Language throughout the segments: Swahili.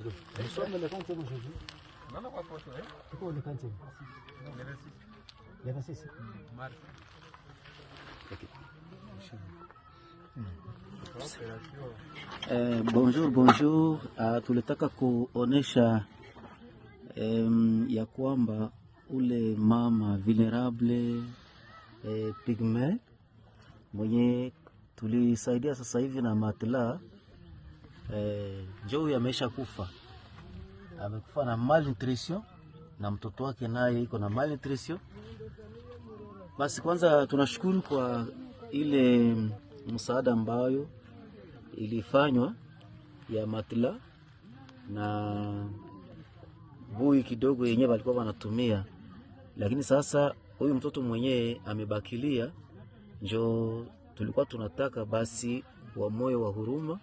pardon. Nous sommes le 20e aujourd'hui. Non, pas pour toi. C'est quoi le 20e? Le 26. Mars. Ok. Bonjour. Tulitaka kuonesha ya kwamba ule mama vulnerable pigme mwenye tulisaidia sasa hivi na matla Joe amesha kufa. Amekufa na malnutrition na mtoto wake naye iko na malnutrition. Basi kwanza tunashukuru kwa ile msaada ambayo ilifanywa ya matla na bui kidogo yenyewe walikuwa wanatumia, lakini sasa huyu mtoto mwenyewe amebakilia. Njo tulikuwa tunataka basi wa moyo wa huruma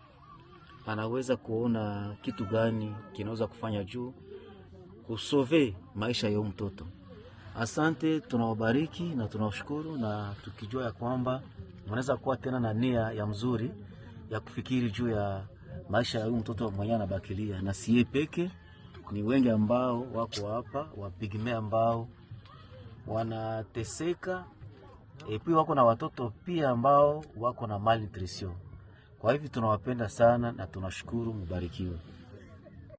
anaweza kuona kitu gani kinaweza kufanya juu kusove maisha ya mtoto. Asante, tunawabariki na tunawashukuru, na tukijua ya kwamba mnaweza kuwa tena na nia ya mzuri ya kufikiri juu ya maisha ya huyu mtoto mwenyewe anabakilia, na siye peke, ni wengi ambao wako hapa wapigme ambao wanateseka, pia wako na watoto pia ambao wako na malnutrition. Kwa hivyo tunawapenda sana na tunashukuru, mbarikiwe.